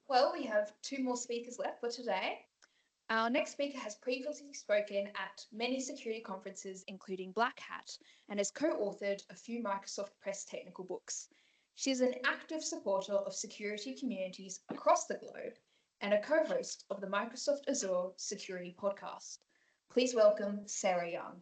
Well, we have two more speakers left for today. Our next speaker has previously spoken at many security conferences, including Black Hat, and has co authored a few Microsoft Press technical books. She is an active supporter of security communities across the globe and a co host of the Microsoft Azure Security Podcast. Please welcome Sarah Young.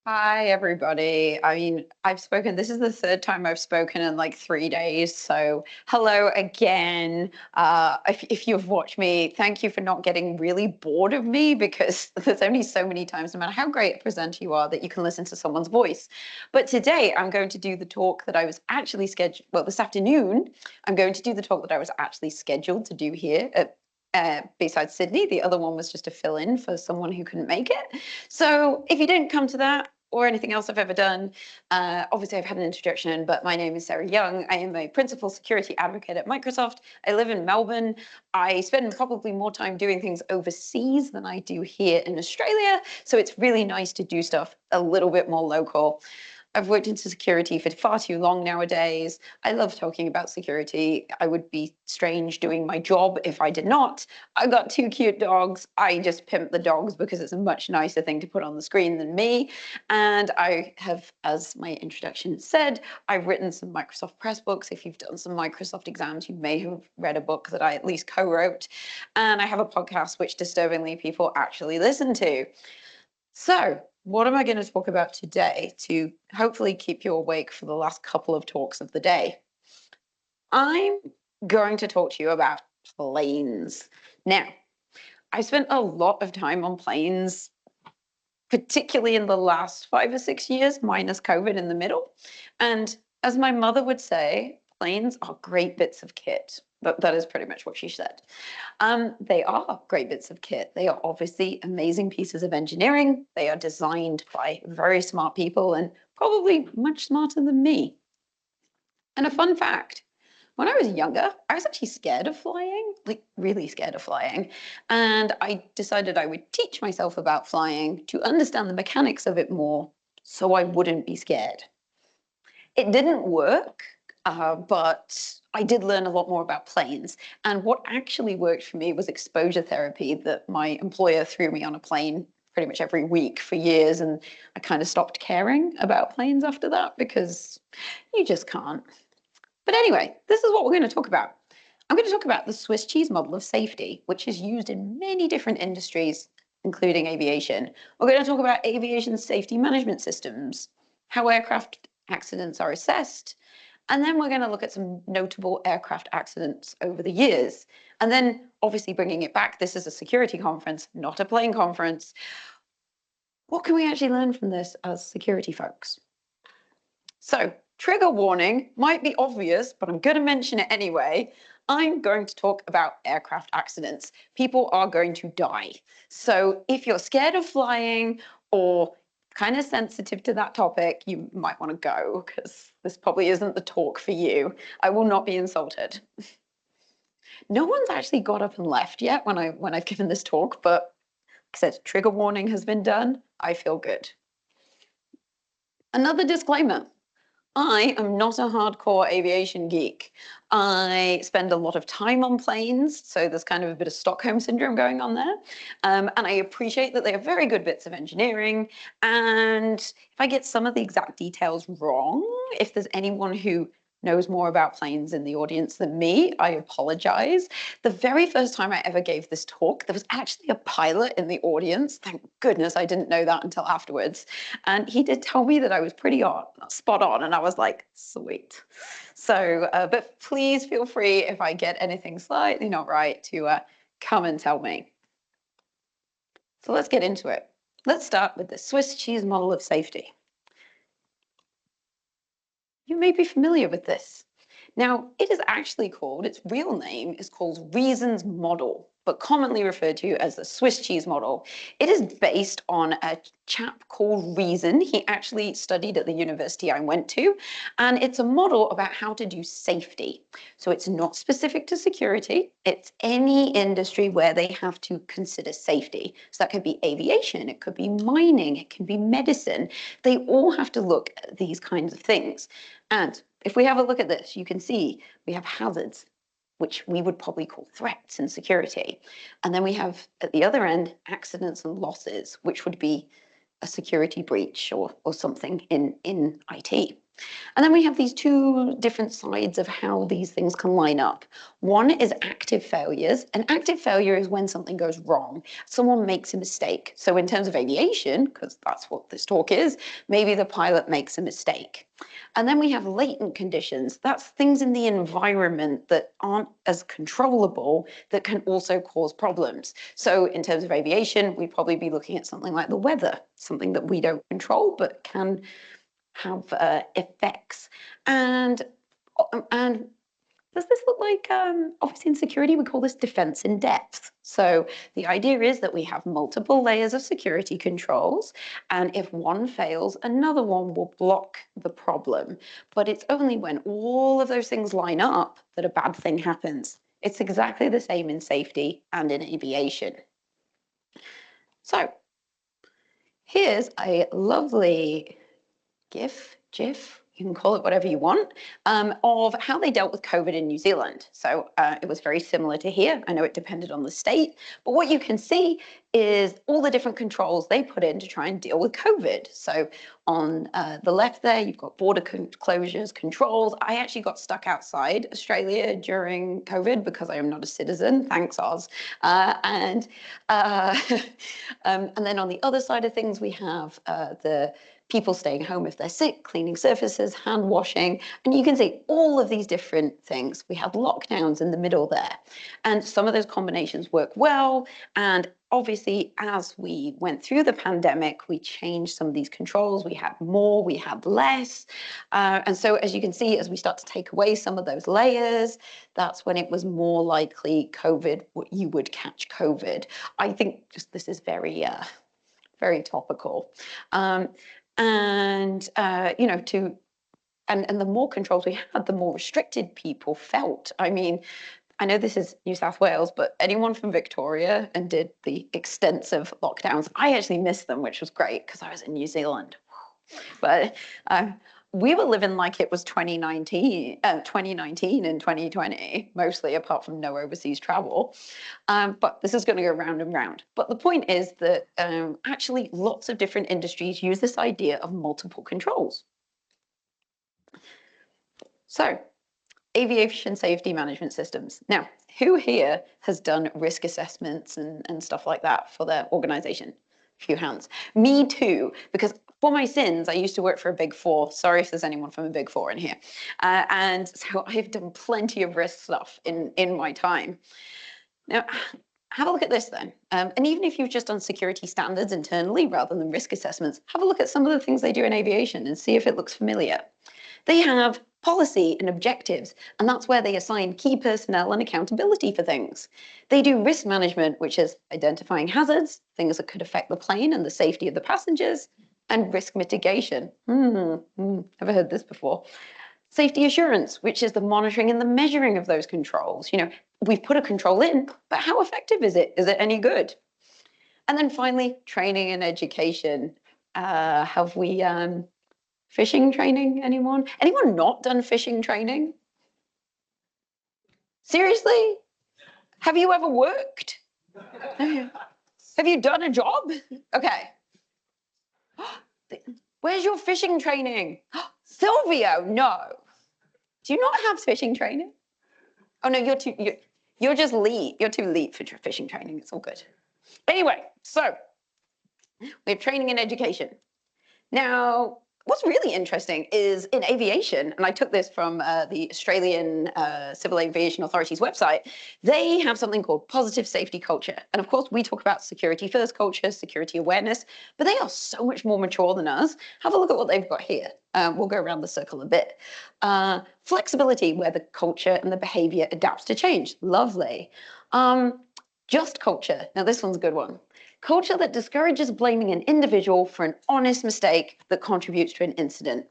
Hi, everybody. This is the third time I've spoken in like 3 days. So hello again. If you've watched me, thank you for not getting really bored of me because there's only so many times, no matter how great a presenter you are, that you can listen to someone's voice. But today I'm going to do the talk that I was actually scheduled, well, this afternoon, I'm going to do the talk that I was actually scheduled to do here at besides Sydney. The other one was just a fill in for someone who couldn't make it. So if you didn't come to that or anything else I've ever done, obviously I've had an introduction, but my name is Sarah Young. I am a principal security advocate at Microsoft. I live in Melbourne. I spend probably more time doing things overseas than I do here in Australia. So it's really nice to do stuff a little bit more local. I've worked into security for far too long nowadays. I love talking about security. I would be strange doing my job if I did not. I've got two cute dogs. I just pimp the dogs because it's a much nicer thing to put on the screen than me. And I have, as my introduction said, I've written some Microsoft Press books. If you've done some Microsoft exams, you may have read a book that I at least co-wrote. And I have a podcast which disturbingly people actually listen to. So, what am I going to talk about today to hopefully keep you awake for the last couple of talks of the day? I'm going to talk to you about planes. Now, I spent a lot of time on planes, particularly in the last 5 or 6 years, minus COVID in the middle. And as my mother would say, planes are great bits of kit. That is pretty much what she said. They are great bits of kit. They are obviously amazing pieces of engineering. They are designed by very smart people and probably much smarter than me. And a fun fact, when I was younger, I was actually scared of flying, like really scared of flying. And I decided I would teach myself about flying to understand the mechanics of it more so I wouldn't be scared. It didn't work, but I did learn a lot more about planes. And what actually worked for me was exposure therapy that my employer threw me on a plane pretty much every week for years. And I kind of stopped caring about planes after that because you just can't. But anyway, this is what we're going to talk about. I'm going to talk about the Swiss cheese model of safety, which is used in many different industries, including aviation. We're going to talk about aviation safety management systems, how aircraft accidents are assessed, and then we're going to look at some notable aircraft accidents over the years. And then, obviously, bringing it back, this is a security conference, not a plane conference. What can we actually learn from this as security folks? So, trigger warning might be obvious, but I'm going to mention it anyway. I'm going to talk about aircraft accidents. People are going to die. So, if you're scared of flying or kind of sensitive to that topic, you might want to go because this probably isn't the talk for you. I will not be insulted. No one's actually got up and left yet when I've given this talk, but like I said, trigger warning has been done. I feel good. Another disclaimer. I am not a hardcore aviation geek. I spend a lot of time on planes, so there's kind of a bit of Stockholm syndrome going on there. And I appreciate that they are very good bits of engineering. And if I get some of the exact details wrong, if there's anyone who knows more about planes in the audience than me, I apologize. The very first time I ever gave this talk, there was actually a pilot in the audience. Thank goodness I didn't know that until afterwards. And he did tell me that I was pretty spot on. And I was like, sweet. So, but please feel free if I get anything slightly not right to come and tell me. So let's get into it. Let's start with the Swiss cheese model of safety. You may be familiar with this. Now, it is actually called, its real name is called Reason's model, but commonly referred to as the Swiss cheese model. It is based on a chap called Reason. He actually studied at the university I went to, and it's a model about how to do safety. So it's not specific to security. It's any industry where they have to consider safety. So that could be aviation, it could be mining, it can be medicine. They all have to look at these kinds of things. And if we have a look at this, you can see we have hazards, which we would probably call threats in security. And then we have, at the other end, accidents and losses, which would be a security breach or something in IT. And then we have these two different sides of how these things can line up. One is active failures. An active failure is when something goes wrong. Someone makes a mistake. So in terms of aviation, because that's what this talk is, maybe the pilot makes a mistake. And then we have latent conditions. That's things in the environment that aren't as controllable that can also cause problems. So in terms of aviation, we'd probably be looking at something like the weather, something that we don't control but can have effects. And does this look like, obviously in security, we call this defense in depth. So the idea is that we have multiple layers of security controls, and if one fails, another one will block the problem. But it's only when all of those things line up that a bad thing happens. It's exactly the same in safety and in aviation. So here's a lovely GIF, you can call it whatever you want, of how they dealt with COVID in New Zealand. So it was very similar to here. I know it depended on the state, but what you can see is all the different controls they put in to try and deal with COVID. So on the left there, you've got border closures, controls. I actually got stuck outside Australia during COVID because I am not a citizen. Thanks, Oz. And then on the other side of things, we have the people staying home if they're sick, cleaning surfaces, hand washing, and you can see all of these different things. We have lockdowns in the middle there, and some of those combinations work well, and obviously, as we went through the pandemic, we changed some of these controls. We had more, we had less. And so as you can see, as we start to take away some of those layers, that's when it was more likely COVID, you would catch COVID. I think just this is very, very topical. And the more controls we had, the more restricted people felt. I mean, I know this is New South Wales, but anyone from Victoria and did the extensive lockdowns, I actually missed them, which was great because I was in New Zealand. But we were living like it was 2019 and 2020, mostly, apart from no overseas travel. But this is going to go round and round. But the point is that actually lots of different industries use this idea of multiple controls. So aviation safety management systems. Now, who here has done risk assessments and stuff like that for their organization? A few hands. Me too, because for my sins, I used to work for a Big Four. Sorry if there's anyone from a Big Four in here. And so I've done plenty of risk stuff in my time. Now, have a look at this then. And even if you've just done security standards internally rather than risk assessments, have a look at some of the things they do in aviation and see if it looks familiar. They have policy and objectives, and that's where they assign key personnel and accountability for things. They do risk management, which is identifying hazards, things that could affect the plane and the safety of the passengers, and risk mitigation. Never heard this before. Safety assurance, which is the monitoring and the measuring of those controls. You know, we've put a control in, but how effective is it? Is it any good? And then finally, training and education. Have we fishing training, anyone? Anyone not done fishing training? Seriously? Have you ever worked? Have you done a job? Okay. Where's your fishing training? Silvio, no. Do you not have fishing training? Oh no, you're just elite. You're too elite for fishing training. It's all good. Anyway, so we have training and education. Now, what's really interesting is in aviation, and I took this from the Australian Civil Aviation Authority's website, they have something called positive safety culture. And of course, we talk about security first culture, security awareness, but they are so much more mature than us. Have a look at what they've got here. We'll go around the circle a bit. Flexibility, where the culture and the behavior adapts to change. Lovely. Just culture. Now, this one's a good one. Culture that discourages blaming an individual for an honest mistake that contributes to an incident.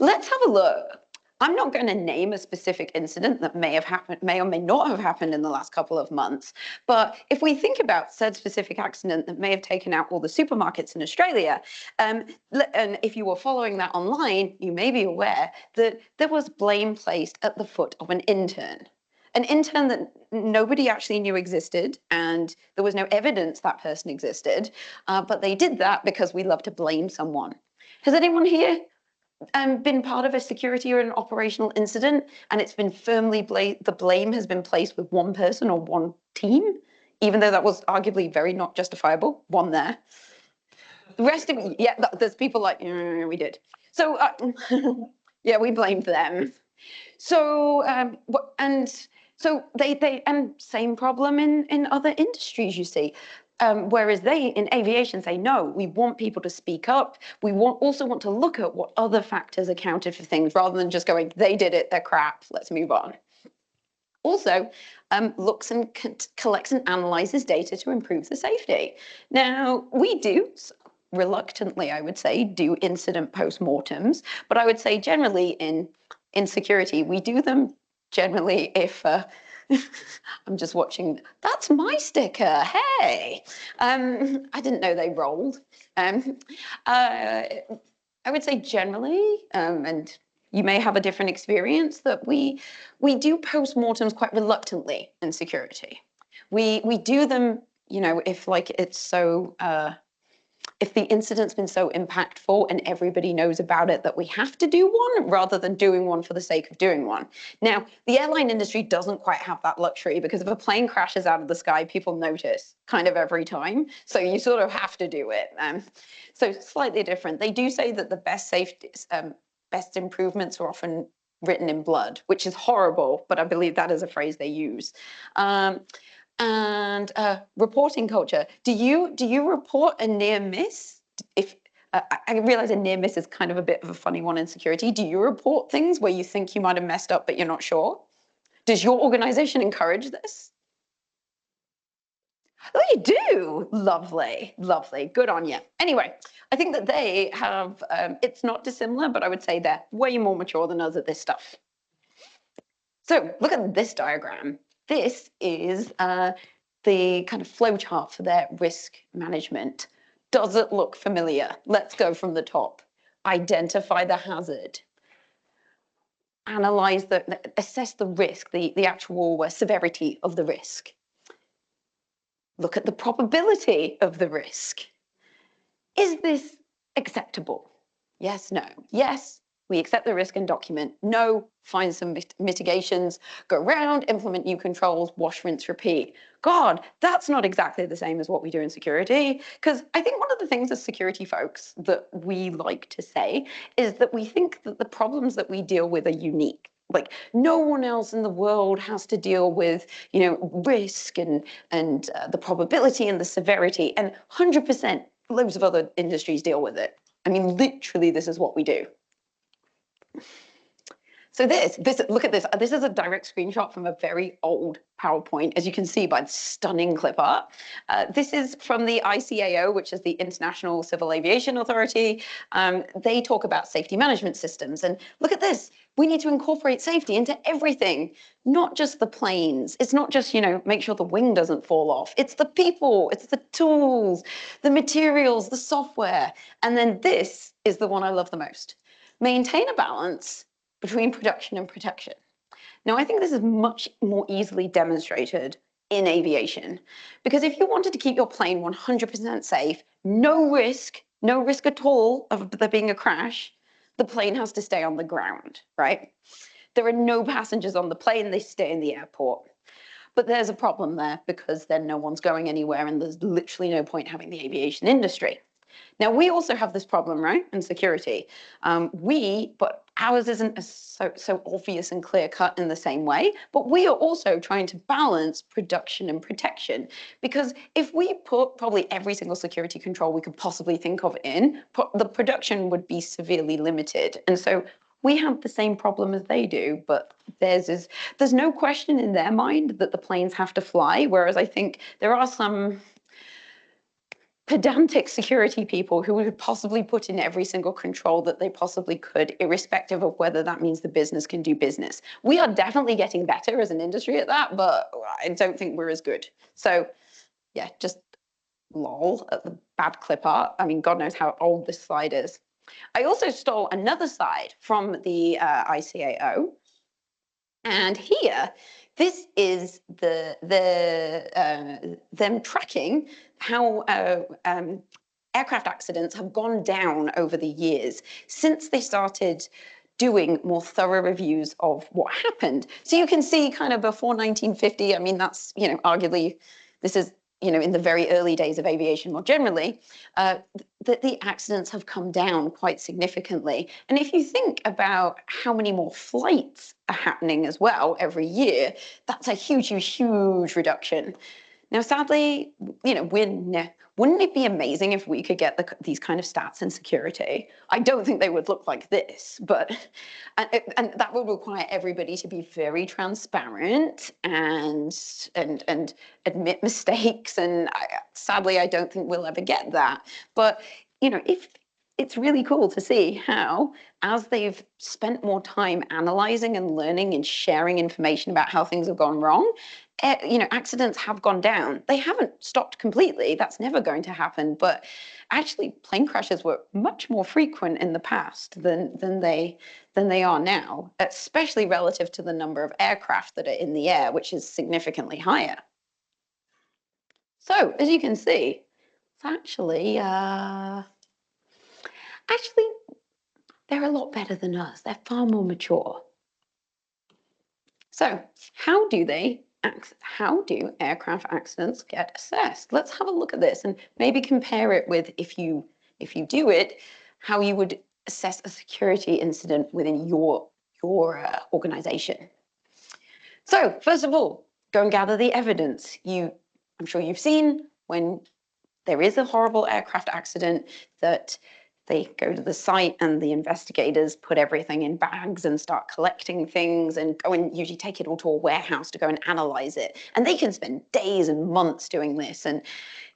Let's have a look. I'm not going to name a specific incident that may have happened, may or may not have happened in the last couple of months. But if we think about said specific accident that may have taken out all the supermarkets in Australia, and if you were following that online, you may be aware that there was blame placed at the foot of an intern. An intern that nobody actually knew existed, and there was no evidence that person existed, but they did that because we love to blame someone. Has anyone here been part of a security or an operational incident, and it's been firmly the blame has been placed with one person or one team, even though that was arguably very not justifiable? One there. The rest of it, yeah, there's people like, we did. So, yeah, we blamed them. So, and so and same problem in other industries, you see. Whereas they in aviation say, no, we want people to speak up. We also want to look at what other factors accounted for things rather than just going, they did it, they're crap, let's move on. Also, looks and collects and analyzes data to improve the safety. Now, we do, reluctantly, I would say, do incident post-mortems, but I would say generally in security, we do them generally if I'm just watching. That's my sticker. Hey, I didn't know they rolled. I would say generally, and you may have a different experience, that we do post-mortems quite reluctantly in security. We do them, if like it's so. If the incident's been so impactful and everybody knows about it that we have to do one rather than doing one for the sake of doing one. Now, the airline industry doesn't quite have that luxury because if a plane crashes out of the sky, people notice kind of every time. So you sort of have to do it. So slightly different. They do say that the best safety, best improvements are often written in blood, which is horrible, but I believe that is a phrase they use. And reporting culture. Do you report a near miss? If I realize a near miss is kind of a bit of a funny one in security. Do you report things where you think you might have messed up but you're not sure? Does your organization encourage this? Oh, you do. Lovely, lovely. Good on you. Anyway, I think that they have. It's not dissimilar, but I would say they're way more mature than us at this stuff. So look at this diagram. This is the kind of flow chart for their risk management. Does it look familiar? Let's go from the top. Identify the hazard. Analyze assess the risk, the actual severity of the risk. Look at the probability of the risk. Is this acceptable? Yes, no. Yes, we accept the risk and document. No, find some mitigations, go around, implement new controls, wash, rinse, repeat. God, that's not exactly the same as what we do in security. Because I think one of the things as security folks that we like to say is that we think that the problems that we deal with are unique. Like no one else in the world has to deal with, risk and the probability and the severity, and 100% loads of other industries deal with it. I mean, literally, this is what we do. So look at this. This is a direct screenshot from a very old PowerPoint, as you can see by the stunning clip art. This is from the ICAO, which is the International Civil Aviation Authority. They talk about safety management systems. And look at this. We need to incorporate safety into everything, not just the planes. It's not just, make sure the wing doesn't fall off. It's the people, it's the tools, the materials, the software. And then this is the one I love the most. Maintain a balance between production and protection. Now, I think this is much more easily demonstrated in aviation, because if you wanted to keep your plane 100% safe, no risk at all of there being a crash, the plane has to stay on the ground, right? There are no passengers on the plane, they stay in the airport. But there's a problem there because then no one's going anywhere and there's literally no point having the aviation industry. Now, we also have this problem, right, in security. But ours isn't so obvious and clear cut in the same way, but we are also trying to balance production and protection. Because if we put probably every single security control we could possibly think of in, the production would be severely limited. And so we have the same problem as they do, but there's no question in their mind that the planes have to fly, whereas I think there are some pedantic security people who would possibly put in every single control that they possibly could, irrespective of whether that means the business can do business. We are definitely getting better as an industry at that, but I don't think we're as good. So yeah, just lol at the bad clip art. I mean, God knows how old this slide is. I also stole another slide from the ICAO. And here, this is them tracking how aircraft accidents have gone down over the years since they started doing more thorough reviews of what happened. So you can see kind of before 1950, I mean, that's, arguably, this is, in the very early days of aviation more generally, that the accidents have come down quite significantly. And if you think about how many more flights are happening as well every year, that's a huge, huge, huge reduction. Now, sadly, wouldn't it be amazing if we could get these kind of stats in security? I don't think they would look like this, but and that would require everybody to be very transparent and admit mistakes. And sadly, I don't think we'll ever get that. But if it's really cool to see how, as they've spent more time analyzing and learning and sharing information about how things have gone wrong, accidents have gone down. They haven't stopped completely. That's never going to happen. But actually, plane crashes were much more frequent in the past than they are now, especially relative to the number of aircraft that are in the air, which is significantly higher. So, as you can see, it's actually they're a lot better than us. They're far more mature. So, how do aircraft accidents get assessed? Let's have a look at this and maybe compare it with if you do it, how you would assess a security incident within your organization. So, first of all, go and gather the evidence. I'm sure you've seen when there is a horrible aircraft accident that they go to the site and the investigators put everything in bags and start collecting things and go and usually take it all to a warehouse to go and analyze it. And they can spend days and months doing this. And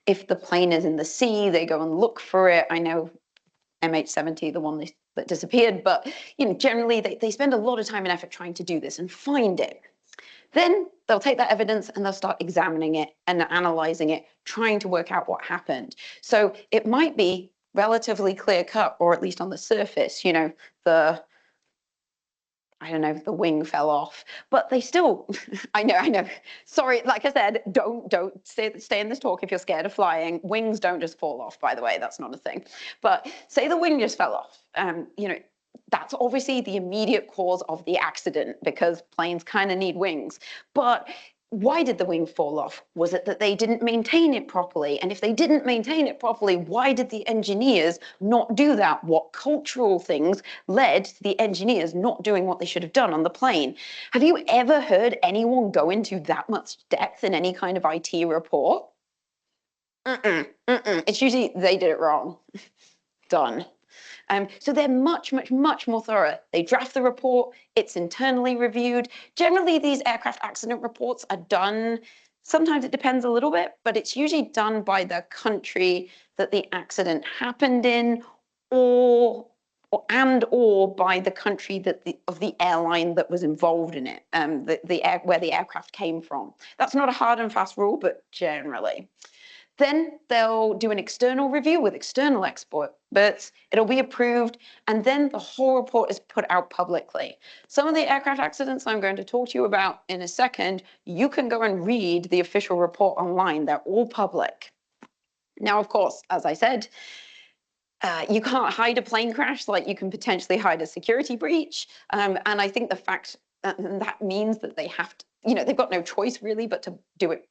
if the plane is in the sea, they go and look for it. I know MH17, the one that disappeared, but generally they spend a lot of time and effort trying to do this and find it. Then they'll take that evidence and they'll start examining it and analyzing it, trying to work out what happened. So it might be relatively clear cut, or at least on the surface, the wing fell off, but they still, I know. Sorry, like I said, don't stay in this talk if you're scared of flying. Wings don't just fall off, by the way, that's not a thing. But say the wing just fell off, that's obviously the immediate cause of the accident because planes kind of need wings. But why did the wing fall off? Was it that they didn't maintain it properly? And if they didn't maintain it properly, why did the engineers not do that? What cultural things led to the engineers not doing what they should have done on the plane? Have you ever heard anyone go into that much depth in any kind of IT report? It's usually they did it wrong. Done. So they're much, much, much more thorough. They draft the report, it's internally reviewed. Generally, these aircraft accident reports are done, sometimes it depends a little bit, but it's usually done by the country that the accident happened in, or by the country of the airline that was involved in it, where the aircraft came from. That's not a hard and fast rule, but generally. Then they'll do an external review with external experts. It'll be approved, and then the whole report is put out publicly. Some of the aircraft accidents I'm going to talk to you about in a second, you can go and read the official report online. They're all public. Now, of course, as I said, you can't hide a plane crash like you can potentially hide a security breach. And I think the fact that means that they have to, they've got no choice really but to do it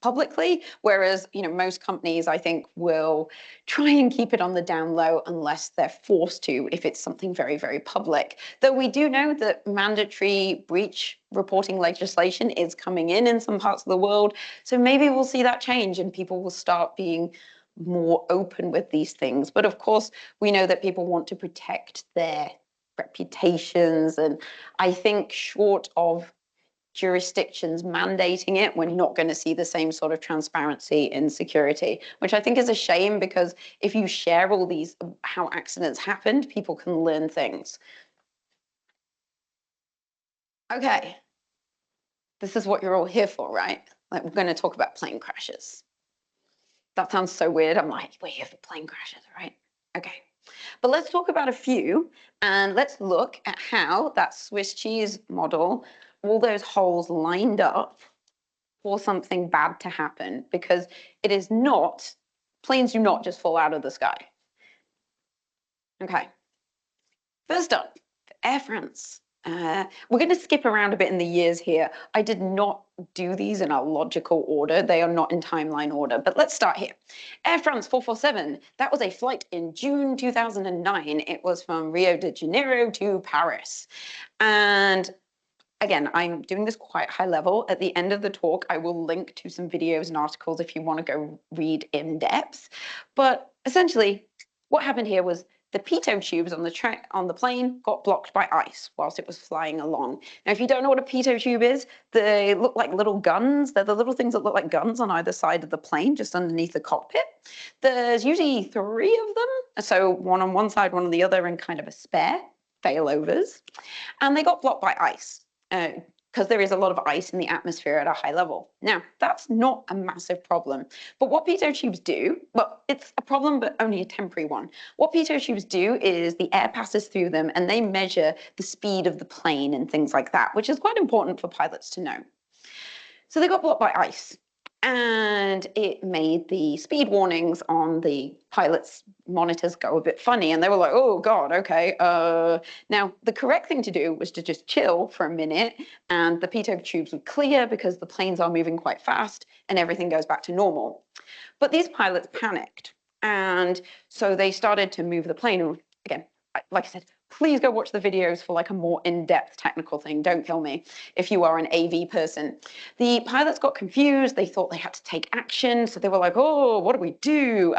publicly, whereas most companies I think will try and keep it on the down low unless they're forced to if it's something very, very public. Though we do know that mandatory breach reporting legislation is coming in some parts of the world, so maybe we'll see that change and people will start being more open with these things. But of course we know that people want to protect their reputations, and I think short of jurisdictions mandating it, we're not going to see the same sort of transparency in security, which I think is a shame, because if you share all these, how accidents happened, people can learn things. Okay, this is what you're all here for, right? Like, we're going to talk about plane crashes. That sounds so weird. I'm like, we're here for plane crashes, right? Okay. But let's talk about a few, and let's look at how that Swiss cheese model, all those holes lined up for something bad to happen, because it is not, planes do not just fall out of the sky. Okay. First up, Air France. We're going to skip around a bit in the years here. I did not do these in a logical order. They are not in timeline order, but let's start here. Air France 447, that was a flight in June 2009. It was from Rio de Janeiro to Paris. And again, I'm doing this quite high level. At the end of the talk, I will link to some videos and articles if you want to go read in depth. But essentially, what happened here was the pitot tubes on the plane got blocked by ice whilst it was flying along. Now, if you don't know what a pitot tube is, they look like little guns. They're the little things that look like guns on either side of the plane, just underneath the cockpit. There's usually 3 of them, so one on one side, one on the other, and kind of a spare, failovers. And they got blocked by ice, because there is a lot of ice in the atmosphere at a high level. Now, that's not a massive problem. But what pitot tubes do, well, it's a problem, but only a temporary one. What pitot tubes do is the air passes through them and they measure the speed of the plane and things like that, which is quite important for pilots to know. So they got blocked by ice, and it made the speed warnings on the pilot's monitors go a bit funny, and they were like, oh God, okay. Now, the correct thing to do was to just chill for a minute, and the pitot tubes would clear because the planes are moving quite fast and everything goes back to normal. But these pilots panicked, and so they started to move the plane. And again, like I said, please go watch the videos for like a more in-depth technical thing. Don't kill me if you are an AV person. The pilots got confused. They thought they had to take action. So they were like, oh, what do we do?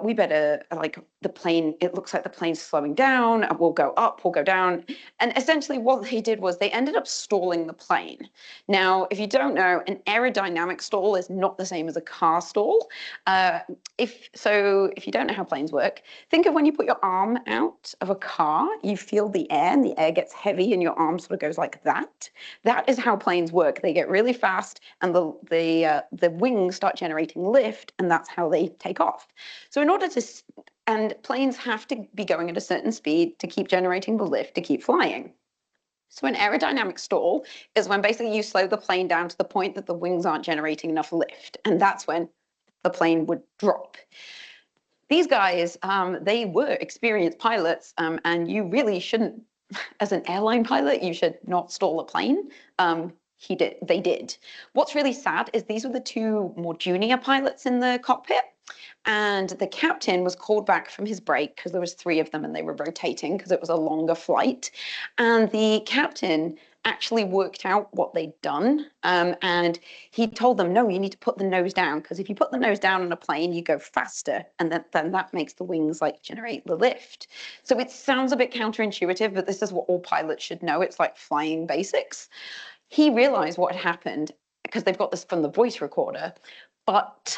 We better, like, the plane, it looks like the plane's slowing down. We'll go up, we'll go down. And essentially what they did was they ended up stalling the plane. Now, if you don't know, an aerodynamic stall is not the same as a car stall. If you don't know how planes work, think of when you put your arm out of a car, you feel the air and the air gets heavy and your arm sort of goes like that. That is how planes work. They get really fast and the wings start generating lift, and that's how they take off. So in order to, and planes have to be going at a certain speed to keep generating the lift to keep flying. So an aerodynamic stall is when basically you slow the plane down to the point that the wings aren't generating enough lift, and that's when the plane would drop. These guys, they were experienced pilots, and you really shouldn't, as an airline pilot, you should not stall a plane. They did. What's really sad is these were the 2 more junior pilots in the cockpit, and the captain was called back from his break because there was 3 of them and they were rotating because it was a longer flight. And the captain actually worked out what they'd done, and he told them, no, you need to put the nose down, because if you put the nose down on a plane, you go faster, and then that makes the wings like generate the lift. So it sounds a bit counterintuitive, but this is what all pilots should know. It's like flying basics. He realized what had happened because they've got this from the voice recorder, but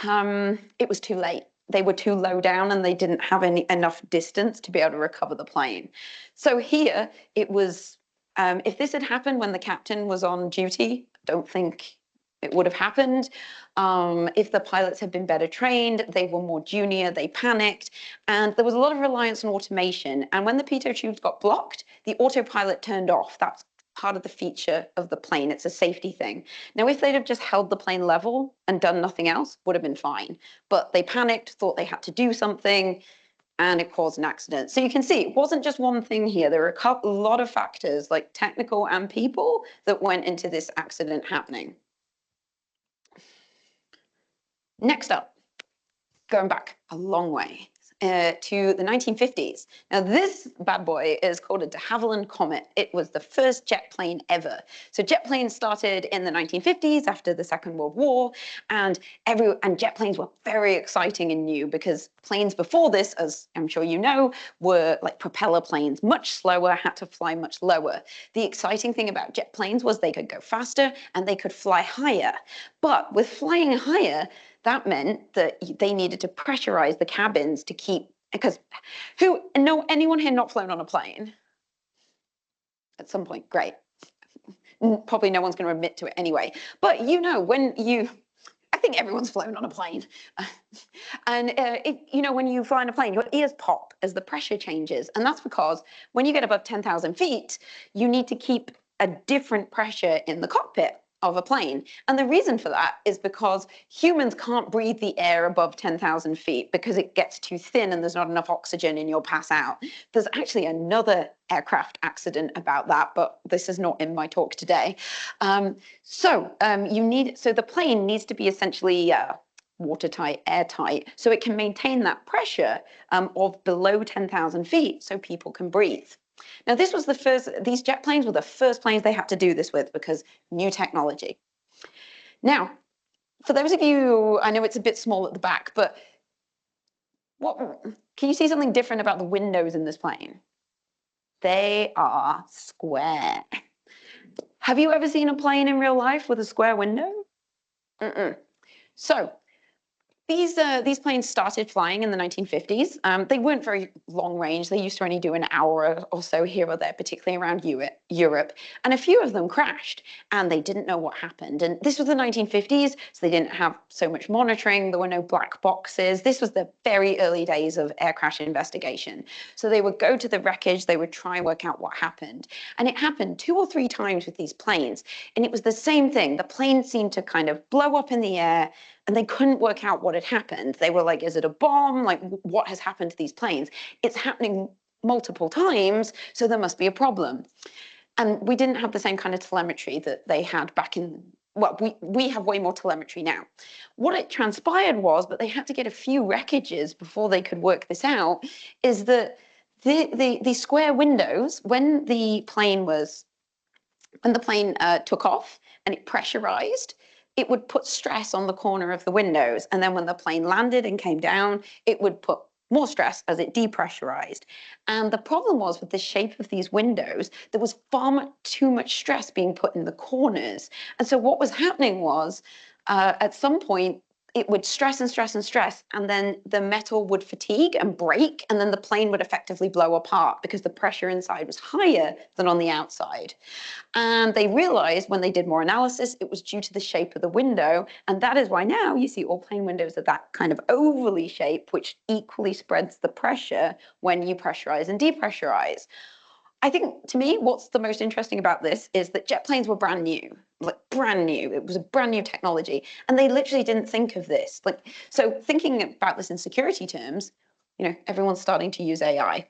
it was too late. They were too low down and they didn't have enough distance to be able to recover the plane. So here it was, if this had happened when the captain was on duty, I don't think it would have happened. If the pilots had been better trained, they were more junior, they panicked, and there was a lot of reliance on automation. And when the pitot tubes got blocked, the autopilot turned off. That's part of the feature of the plane. It's a safety thing. Now, if they'd have just held the plane level and done nothing else, would have been fine. But they panicked, thought they had to do something, and it caused an accident. So you can see it wasn't just one thing here. There were a lot of factors, like technical and people, that went into this accident happening. Next up, going back a long way, to the 1950s. Now, this bad boy is called a de Havilland Comet. It was the first jet plane ever. So jet planes started in the 1950s after the Second World War, and jet planes were very exciting and new because planes before this, as I'm sure you know, were like propeller planes, much slower, had to fly much lower. The exciting thing about jet planes was they could go faster and they could fly higher. But with flying higher, that meant that they needed to pressurize the cabins to keep, because anyone here not flown on a plane? At some point, great. Probably no one's going to admit to it anyway. But I think everyone's flown on a plane. And when you fly on a plane, your ears pop as the pressure changes. And that's because when you get above 10,000 feet, you need to keep a different pressure in the cockpit of a plane. And the reason for that is because humans can't breathe the air above 10,000 feet because it gets too thin and there's not enough oxygen and you'll pass out. There's actually another aircraft accident about that, but this is not in my talk today. So the plane needs to be essentially watertight, airtight, so it can maintain that pressure of below 10,000 feet so people can breathe. Now, these jet planes were the first planes they had to do this with because new technology. Now, for those of you, I know it's a bit small at the back, but can you see something different about the windows in this plane? They are square. Have you ever seen a plane in real life with a square window? So these planes started flying in the 1950s. They weren't very long range. They used to only do an hour or so here or there, particularly around Europe. And a few of them crashed and they didn't know what happened. And this was the 1950s, so they didn't have so much monitoring. There were no black boxes. This was the very early days of air crash investigation. So they would go to the wreckage, they would try and work out what happened. And it happened 2 or 3 times with these planes. And it was the same thing. The plane seemed to kind of blow up in the air and they couldn't work out what had happened. They were like, is it a bomb? Like, what has happened to these planes? It's happening multiple times, so there must be a problem. And we didn't have the same kind of telemetry that they had back in, well, we have way more telemetry now. What it transpired was, but they had to get a few wreckages before they could work this out, is that the square windows, when the plane took off and it pressurized, it would put stress on the corner of the windows. And then when the plane landed and came down, it would put more stress as it depressurized. And the problem was with the shape of these windows, there was too much stress being put in the corners. And so what was happening was, at some point, it would stress and stress and stress, and then the metal would fatigue and break, and then the plane would effectively blow apart because the pressure inside was higher than on the outside. And they realized when they did more analysis, it was due to the shape of the window. And that is why now you see all plane windows are that kind of ovally shape, which equally spreads the pressure when you pressurize and depressurize. I think, to me, what's the most interesting about this is that jet planes were brand new, like brand new. It was a brand new technology. And they literally didn't think of this. So thinking about this in security terms, everyone's starting to use AI,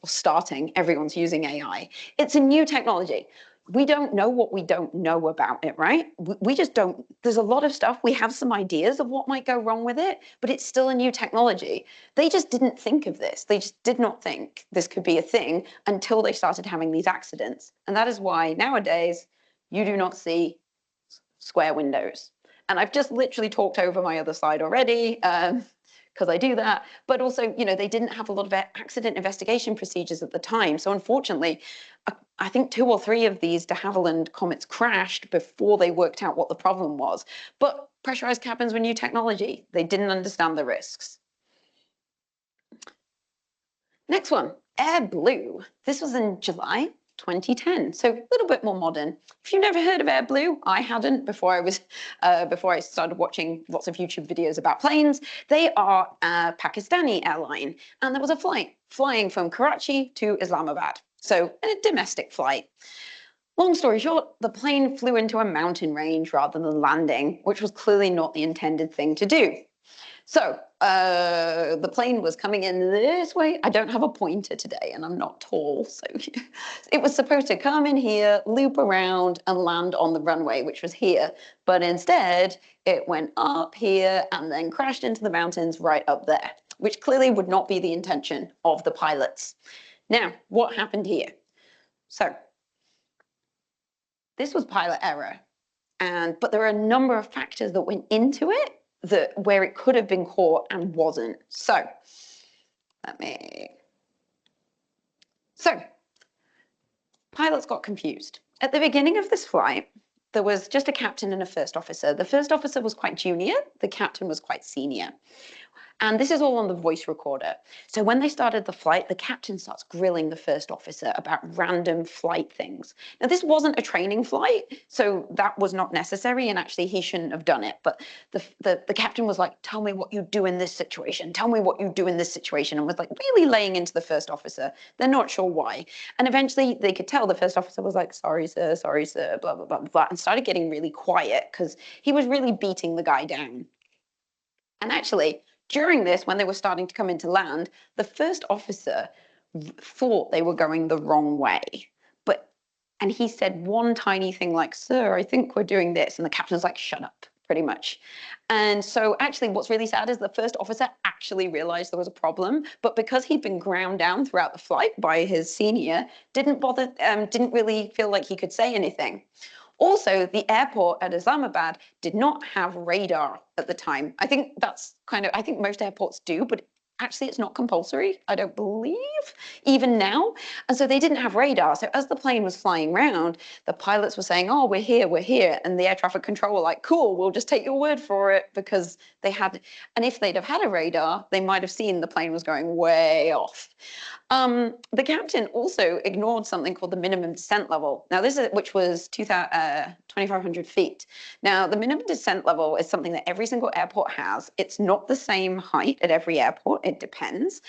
everyone's using AI. It's a new technology. We don't know what we don't know about it, right? We just don't. There's a lot of stuff. We have some ideas of what might go wrong with it, but it's still a new technology. They just didn't think of this. They just did not think this could be a thing until they started having these accidents. And that is why nowadays you do not see square windows. And I've just literally talked over my other slide already. Because I do that, but also, they didn't have a lot of accident investigation procedures at the time. So unfortunately, I think 2 or 3 of these de Havilland comets crashed before they worked out what the problem was. But pressurized cabins were new technology. They didn't understand the risks. Next one, Air Blue. This was in July 2010, so a little bit more modern. If you've never heard of Air Blue, I hadn't before I started watching lots of YouTube videos about planes. They are a Pakistani airline, and there was a flight flying from Karachi to Islamabad, so a domestic flight. Long story short, the plane flew into a mountain range rather than landing, which was clearly not the intended thing to do. So the plane was coming in this way. I don't have a pointer today and I'm not tall. So it was supposed to come in here, loop around and land on the runway, which was here. But instead it went up here and then crashed into the mountains right up there. which clearly would not be the intention of the pilots. Now, what happened here? So this was pilot error, but there are a number of factors that went into it where it could have been caught and wasn't. So pilots got confused. At the beginning of this flight, there was just a captain and a first officer. The first officer was quite junior, the captain was quite senior. And this is all on the voice recorder. So when they started the flight, the captain starts grilling the first officer about random flight things. Now, this wasn't a training flight, so that was not necessary, and actually he shouldn't have done it. But the captain was like, tell me what you do in this situation. Tell me what you do in this situation, and was like really laying into the first officer. They're not sure why. And eventually they could tell the first officer was like, sorry, sir, blah, blah, blah, blah, and started getting really quiet because he was really beating the guy down. And actually, during this, when they were starting to come into land, the first officer thought they were going the wrong way. And he said one tiny thing like, sir, I think we're doing this. And the captain's like, shut up, pretty much. And so actually what's really sad is the first officer actually realized there was a problem, but because he'd been ground down throughout the flight by his senior, didn't really feel like he could say anything. Also, the airport at Islamabad did not have radar at the time. I think most airports do, but actually it's not compulsory, I don't believe, even now. And so they didn't have radar. So as the plane was flying around, the pilots were saying, oh, we're here. And the air traffic control were like, cool, we'll just take your word for it, because they had, and if they'd have had a radar, they might have seen the plane was going way off. The captain also ignored something called the minimum descent level. Now, which was 2,500 feet. Now, the minimum descent level is something that every single airport has. It's not the same height at every airport. It depends.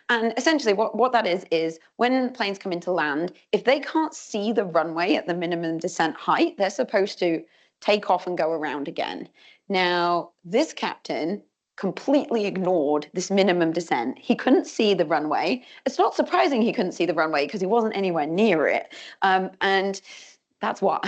And essentially, what that is when planes come into land, if they can't see the runway at the minimum descent height, they're supposed to take off and go around again. Now, this captain completely ignored this minimum descent. He couldn't see the runway. It's not surprising he couldn't see the runway because he wasn't anywhere near it. And that's what.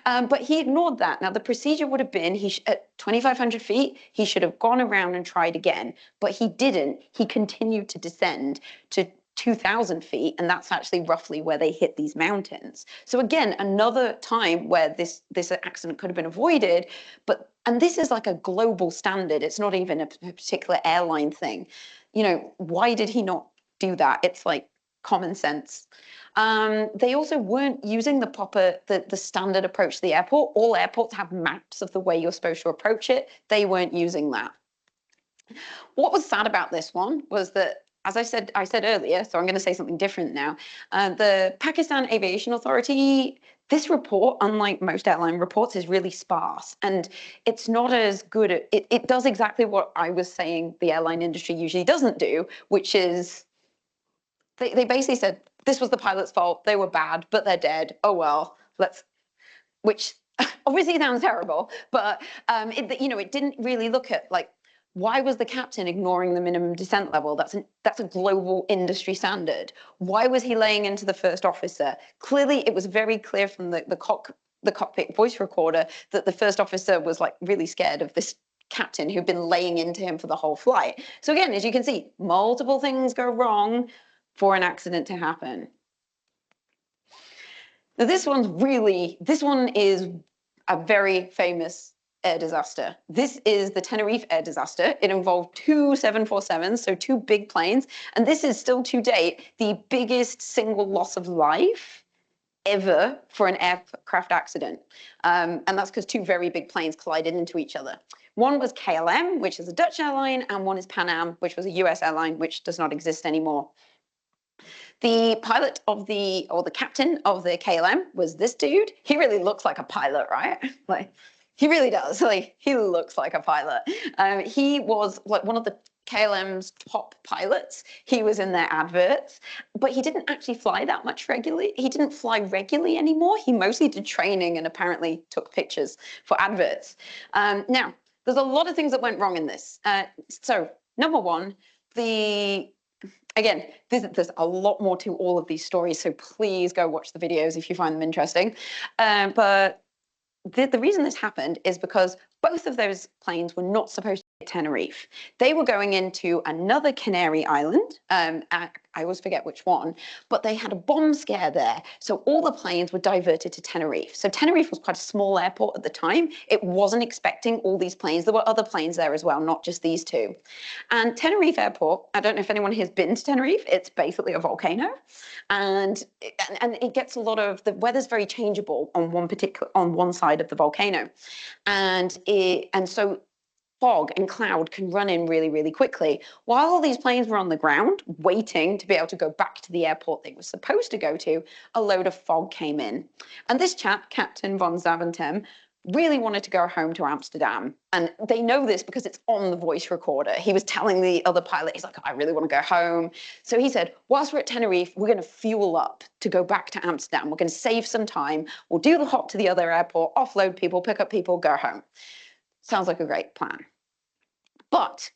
But he ignored that. Now, the procedure would have been, at 2,500 feet, he should have gone around and tried again. But he didn't. He continued to descend to 2,000 feet, and that's actually roughly where they hit these mountains. So again, another time where this accident could have been avoided, and this is like a global standard. It's not even a particular airline thing. Why did he not do that? It's like common sense. They also weren't using the standard approach to the airport. All airports have maps of the way you're supposed to approach it. They weren't using that. What was sad about this one was that, as I said earlier, so I'm going to say something different now. The Pakistan Aviation Authority, this report, unlike most airline reports, is really sparse, and it's not as good at it does exactly what I was saying the airline industry usually doesn't do, which is they basically said this was the pilot's fault, they were bad, but they're dead. Oh well, which obviously sounds terrible, but it didn't really look at like, why was the captain ignoring the minimum descent level? That's a global industry standard. Why was he laying into the first officer? Clearly, it was very clear from the cockpit voice recorder that the first officer was like really scared of this captain who'd been laying into him for the whole flight. So again, as you can see, multiple things go wrong for an accident to happen. Now, this one is a very famous air disaster. This is the Tenerife air disaster. It involved two 747s, so two big planes, and this is still to date the biggest single loss of life ever for an aircraft accident. And that's because two very big planes collided into each other. One was KLM, which is a Dutch airline, and one is Pan Am, which was a US airline, which does not exist anymore. The pilot or the captain of the KLM was this dude. He really looks like a pilot, right? Like, he really does. Like, he looks like a pilot. He was like one of the KLM's top pilots. He was in their adverts, but he didn't actually fly that much regularly. He didn't fly regularly anymore. He mostly did training and apparently took pictures for adverts. Now, there's a lot of things that went wrong in this. So, number one, again, there's a lot more to all of these stories, so please go watch the videos if you find them interesting. But the reason this happened is because both of those planes were not supposed to Tenerife. They were going into another Canary Island. I always forget which one, but they had a bomb scare there. So all the planes were diverted to Tenerife. So Tenerife was quite a small airport at the time. It wasn't expecting all these planes. There were other planes there as well, not just these two. And Tenerife Airport, I don't know if anyone has been to Tenerife, it's basically a volcano. And it gets a lot of, the weather's very changeable on one side of the volcano. And so fog and cloud can run in really, really quickly. While all these planes were on the ground waiting to be able to go back to the airport they were supposed to go to, a load of fog came in. And this chap, Captain von Zaventem, really wanted to go home to Amsterdam. And they know this because it's on the voice recorder. He was telling the other pilot, he's like, I really want to go home. So he said, whilst we're at Tenerife, we're going to fuel up to go back to Amsterdam. We're going to save some time. We'll do the hop to the other airport, offload people, pick up people, go home. Sounds like a great plan. But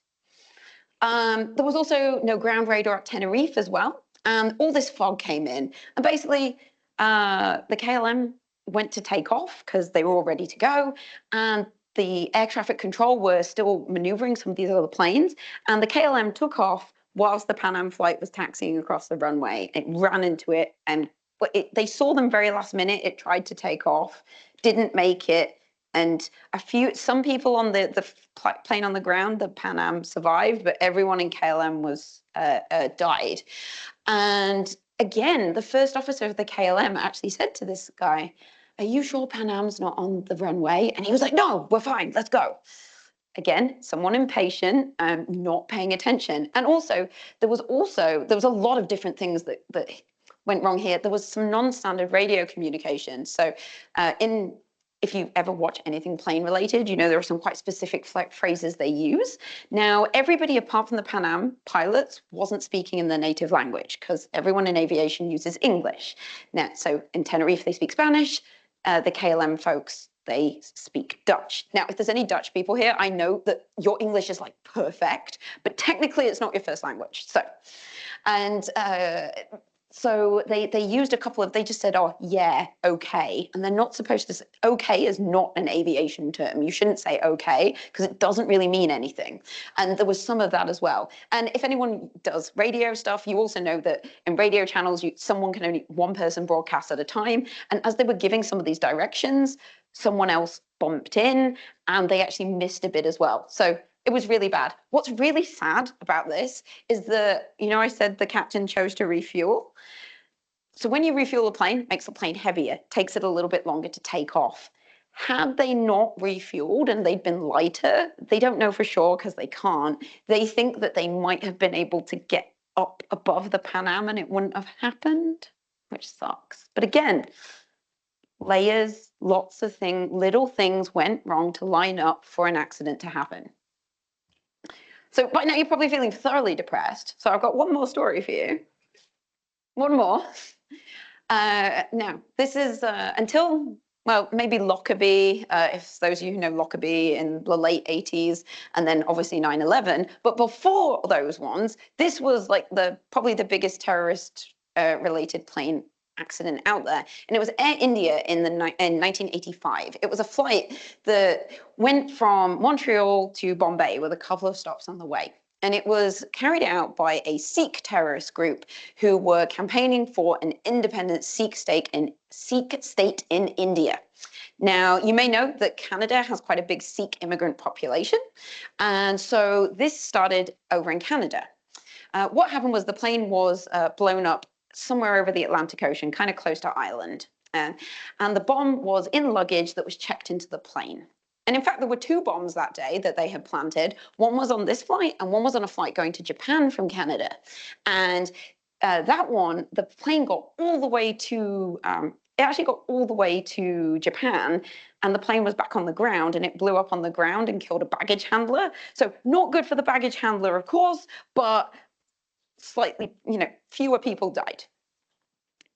there was also no ground radar at Tenerife as well. And all this fog came in. And basically, the KLM went to take off because they were all ready to go. And the air traffic control were still maneuvering some of these other planes. And the KLM took off whilst the Pan Am flight was taxiing across the runway. It ran into it. And they saw them very last minute. It tried to take off, didn't make it. And some people on the plane on the ground, the Pan Am, survived, but everyone in KLM was died. And again, the first officer of the KLM actually said to this guy, "Are you sure Pan Am's not on the runway?" And he was like, "No, we're fine, let's go." Again, someone impatient, not paying attention. And also, there was a lot of different things that went wrong here. There was some non-standard radio communication. So if you ever watch anything plane related, you know there are some quite specific phrases they use. Now, everybody apart from the Pan Am pilots wasn't speaking in their native language because everyone in aviation uses English. Now, so in Tenerife, they speak Spanish. The KLM folks, they speak Dutch. Now, if there's any Dutch people here, I know that your English is like perfect, but technically it's not your first language. So they used they just said, oh, yeah, okay. And they're not supposed to say, okay is not an aviation term. You shouldn't say okay, because it doesn't really mean anything. And there was some of that as well. And if anyone does radio stuff, you also know that in radio channels, one person broadcasts at a time. And as they were giving some of these directions, someone else bumped in and they actually missed a bit as well. So it was really bad. What's really sad about this is that, I said the captain chose to refuel. So when you refuel a plane, it makes the plane heavier, takes it a little bit longer to take off. Had they not refueled and they'd been lighter, they don't know for sure because they can't. They think that they might have been able to get up above the Pan Am and it wouldn't have happened, which sucks. But again, layers, lots of little things went wrong to line up for an accident to happen. So by now you're probably feeling thoroughly depressed. So I've got one more story for you. One more. Now, this is maybe Lockerbie, if those of you who know Lockerbie in the late 80s, and then obviously 9/11. But before those ones, this was like probably the biggest terrorist related plane accident out there. And it was Air India in 1985. It was a flight that went from Montreal to Bombay with a couple of stops on the way. And it was carried out by a Sikh terrorist group who were campaigning for an independent Sikh state in India. Now, you may know that Canada has quite a big Sikh immigrant population. And so this started over in Canada. What happened was the plane was blown up somewhere over the Atlantic Ocean, kind of close to Ireland. And the bomb was in luggage that was checked into the plane. And in fact, there were two bombs that day that they had planted. One was on this flight and one was on a flight going to Japan from Canada. And that one, the plane got all the way to, it actually got all the way to Japan and the plane was back on the ground and it blew up on the ground and killed a baggage handler. So not good for the baggage handler, of course, but slightly, fewer people died.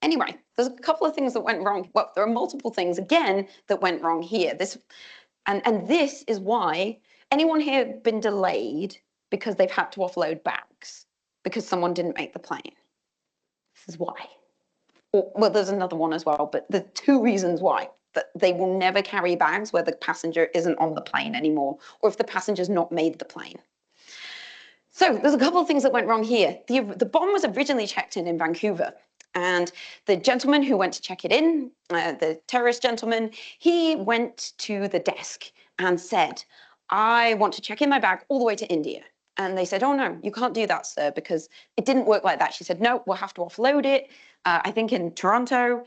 Anyway, there's a couple of things that went wrong. Well, there are multiple things, again, that went wrong here. This is why anyone here been delayed because they've had to offload bags because someone didn't make the plane. This is why. Well, there's another one as well, but the two reasons why. that they will never carry bags where the passenger isn't on the plane anymore, or if the passenger's not made the plane. So there's a couple of things that went wrong here. The bomb was originally checked in Vancouver. And the gentleman who went to check it in, the terrorist gentleman, he went to the desk and said, I want to check in my bag all the way to India. And they said, oh, no, you can't do that, sir, because it didn't work like that. She said, no, we'll have to offload it. I think in Toronto,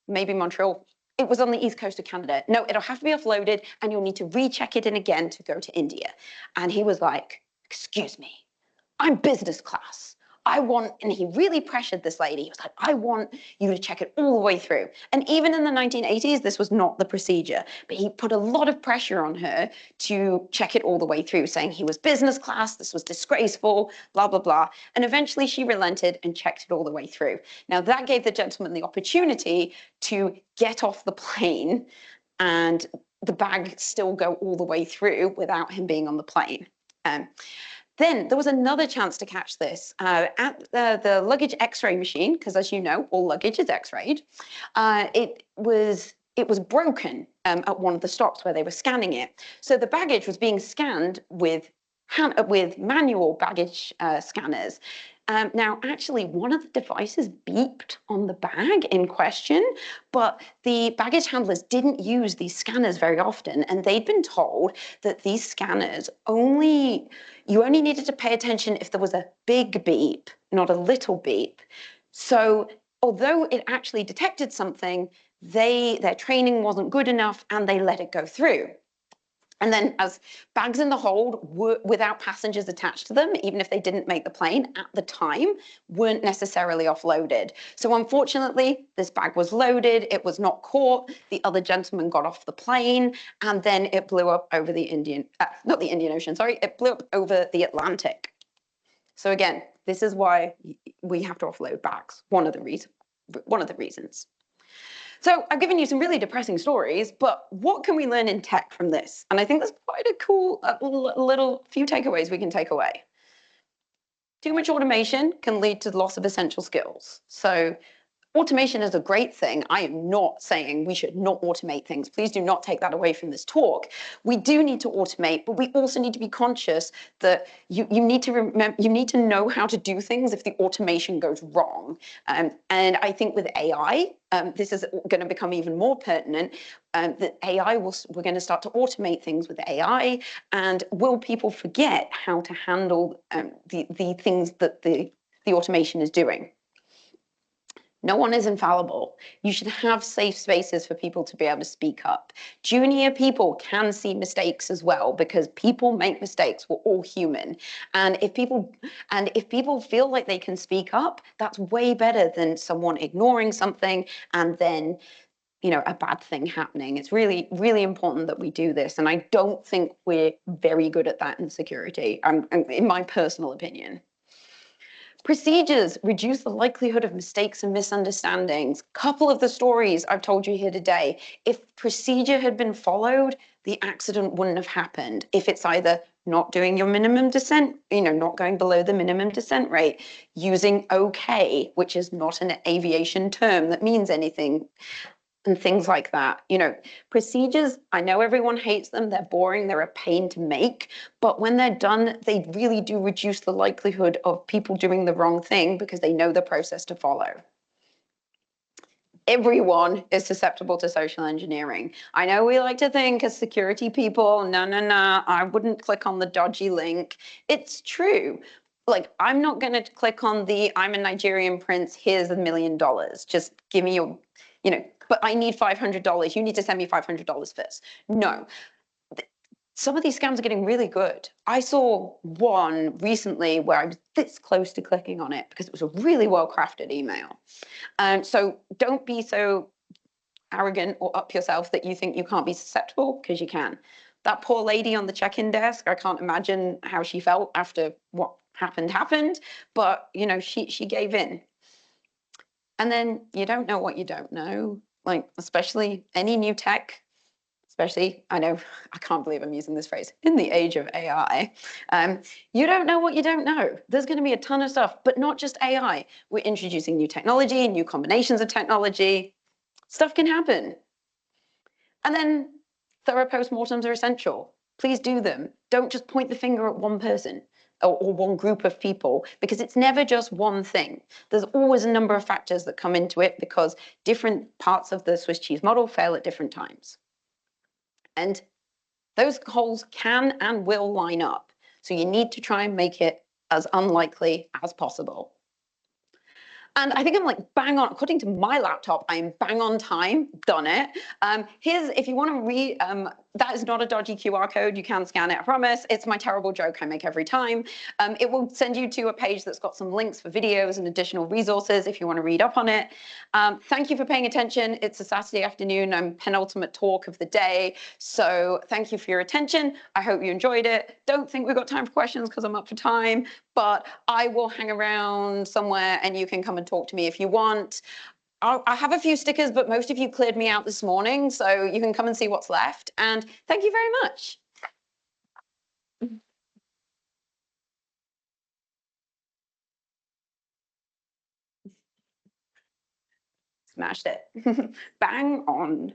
maybe Montreal. It was on the east coast of Canada. No, it'll have to be offloaded and you'll need to recheck it in again to go to India. And he was like, excuse me, I'm business class. And he really pressured this lady. He was like, I want you to check it all the way through. And even in the 1980s, this was not the procedure, but he put a lot of pressure on her to check it all the way through, saying he was business class, this was disgraceful, blah, blah, blah. And eventually she relented and checked it all the way through. Now that gave the gentleman the opportunity to get off the plane and the bag still go all the way through without him being on the plane. Then there was another chance to catch this at the luggage X-ray machine, because as you know, all luggage is X-rayed. It was broken at one of the stops where they were scanning it. So the baggage was being scanned with manual baggage scanners. Now, actually, one of the devices beeped on the bag in question, but the baggage handlers didn't use these scanners very often, and they'd been told that these scanners you only needed to pay attention if there was a big beep, not a little beep. So although it actually detected something, their training wasn't good enough, and they let it go through. And then as bags in the hold were without passengers attached to them, even if they didn't make the plane at the time, weren't necessarily offloaded. So unfortunately, this bag was loaded, it was not caught, the other gentleman got off the plane, and then it blew up over the not the Indian Ocean, sorry, it blew up over the Atlantic. So again, this is why we have to offload bags, one of the reasons. So I've given you some really depressing stories, but what can we learn in tech from this? And I think there's quite a cool little few takeaways we can take away. Too much automation can lead to the loss of essential skills. So automation is a great thing. I am not saying we should not automate things. Please do not take that away from this talk. We do need to automate, but we also need to be conscious that you need to know how to do things if the automation goes wrong. And I think with AI, this is going to become even more pertinent. That we're going to start to automate things with AI, and will people forget how to handle the things that the automation is doing? No one is infallible. You should have safe spaces for people to be able to speak up. Junior people can see mistakes as well, because people make mistakes. We're all human. And if people feel like they can speak up, that's way better than someone ignoring something and then, a bad thing happening. It's really, really important that we do this. And I don't think we're very good at that in security, in my personal opinion. Procedures reduce the likelihood of mistakes and misunderstandings. Couple of the stories I've told you here today, if procedure had been followed, the accident wouldn't have happened. If it's either not doing your minimum descent, not going below the minimum descent rate, using OK, which is not an aviation term that means anything, and things like that. Procedures, I know everyone hates them, they're boring, they're a pain to make, but when they're done, they really do reduce the likelihood of people doing the wrong thing because they know the process to follow. Everyone is susceptible to social engineering. I know we like to think as security people, no, I wouldn't click on the dodgy link. It's true. Like, I'm not going to click on I'm a Nigerian prince, here's $1 million. Just give me your, but I need $500. You need to send me $500 first. No. Some of these scams are getting really good. I saw one recently where I was this close to clicking on it because it was a really well-crafted email. So don't be so arrogant or up yourself that you think you can't be susceptible, because you can. That poor lady on the check-in desk, I can't imagine how she felt after what happened, but she gave in. And then you don't know what you don't know, like especially any new tech, especially, I can't believe I'm using this phrase, in the age of AI. You don't know what you don't know. There's going to be a ton of stuff, but not just AI. We're introducing new technology, new combinations of technology. Stuff can happen. And then thorough postmortems are essential. Please do them. Don't just point the finger at one person or one group of people, because it's never just one thing. There's always a number of factors that come into it because different parts of the Swiss cheese model fail at different times. And those holes can and will line up. So you need to try and make it as unlikely as possible. And I think I'm like bang on, according to my laptop, I'm bang on time, done it. Here's, if you want to read, that is not a dodgy QR code. You can scan it, I promise. It's my terrible joke I make every time. It will send you to a page that's got some links for videos and additional resources if you want to read up on it. Thank you for paying attention. It's a Saturday afternoon. I'm penultimate talk of the day. So thank you for your attention. I hope you enjoyed it. Don't think we've got time for questions because I'm up for time, but I will hang around somewhere and you can come and talk to me if you want. I have a few stickers, but most of you cleared me out this morning, so you can come and see what's left. And thank you very much. Smashed it. Bang on.